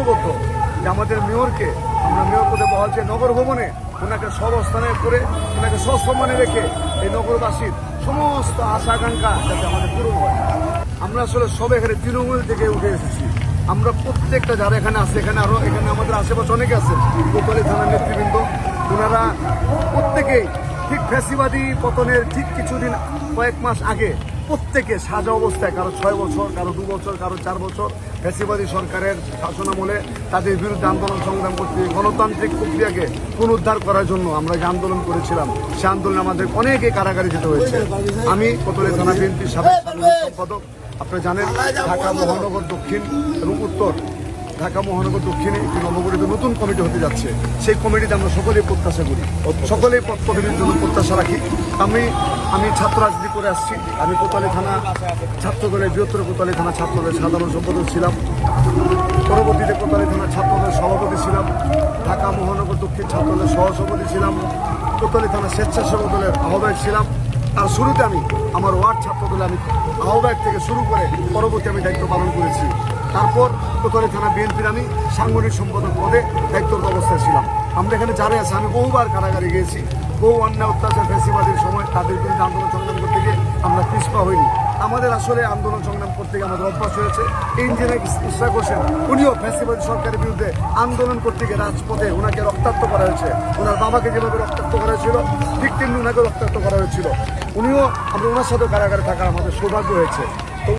ঐক্যবদ্ধ যে আমাদের মেয়রকে আমরা মেয়র পদে বহাল চাই নগর ভবনে, ওনাকে সবস্থানে করে ওনাকে সসম্মানে রেখে এই নগরবাসীর সমস্ত আশা আকাঙ্ক্ষা যাতে আমাদের পূরণ হয়। আমরা আসলে সব এখানে তৃণমূল থেকে উঠে এসেছি। আমরা প্রত্যেকটা যারা এখানে আছে, এখানে আরও এখানে আমাদের আশেপাশে অনেকে আছে, কোতোয়ালি থানার নেতৃবৃন্দ, ওনারা প্রত্যেকেই ঠিক ফ্যাসিবাদী পতনের ঠিক কিছুদিন কয়েক মাস আগে প্রত্যেকে সাজা অবস্থায়, কারো 6 বছর, কারো 2 বছর, কারো 4 বছর ফ্যাসিবাদী সরকারের শাসনামলে তাদের বিরুদ্ধে আন্দোলন সংগ্রাম করতে গণতান্ত্রিক প্রক্রিয়াকে পুনরুদ্ধার করার জন্য আমরা যে আন্দোলন করেছিলাম, সে আন্দোলনে আমাদের অনেকে কারাগারে যেতে হয়েছে। আমি কোতোয়ালি থানা বিএনপির সাবেক সাধারণ সম্পাদক, আপনারা জানেন ঢাকা মহানগর দক্ষিণ এবং উত্তর, ঢাকা মহানগর দক্ষিণে একটি নবগঠিত নতুন কমিটি হতে যাচ্ছে। সেই কমিটিতে আমরা সকলেই প্রত্যাশা করি, সকলেই পদ পদবীর জন্য প্রত্যাশা রাখি। আমি ছাত্র রাজনীতি করে আসছি। আমি কোতোয়ালি থানা ছাত্রদলের, বৃহত্তর কোতোয়ালি থানা ছাত্রদলের সাধারণ সম্পাদক ছিলাম, পরবর্তীতে কোতোয়ালি থানা ছাত্রদলের সভাপতি ছিলাম, ঢাকা মহানগর দক্ষিণ ছাত্রদলের সহসভাপতি ছিলাম, কোতোয়ালি থানা স্বেচ্ছাসেবক দলের আহ্বায়ক ছিলাম। আর শুরুতে আমি আমার ওয়ার্ড ছাত্রদলে আমি আহ্বায়ক থেকে শুরু করে পরবর্তী আমি দায়িত্ব পালন করেছি। তারপর কোতোয়ালি থানা বিএনপির আমি সাংগঠনিক সম্পাদক পদে দায়িত্বরত অবস্থায় ছিলাম। আমরা এখানে যারা আছে, আমি বহুবার কারাগারে গিয়েছি, বহু অন্যায় অত্যাচার ফ্যাসিবাদের সময় তাদের বিরুদ্ধে আন্দোলন সংগ্রাম করতে গিয়ে আমরা পিছপা হইনি। আমাদের আসলে আন্দোলন সংগ্রাম করতে গিয়ে আমাদের অভ্যাস হয়েছে। ইঞ্জিনিয়ার ইশরাক হোসেন, উনিও ফ্যাসিবাদী সরকারের বিরুদ্ধে আন্দোলন করতে গিয়ে রাজপথে ওনাকে রক্তাক্ত করা হয়েছে। ওনার বাবাকে যেভাবে রক্তাক্ত করা হয়েছিল ঠিক তেমনি ওনাকে রক্তাক্ত করা হয়েছিল। আমরা ওনার সাথেও কারাগারে থাকার আমাদের সৌভাগ্য হয়েছে।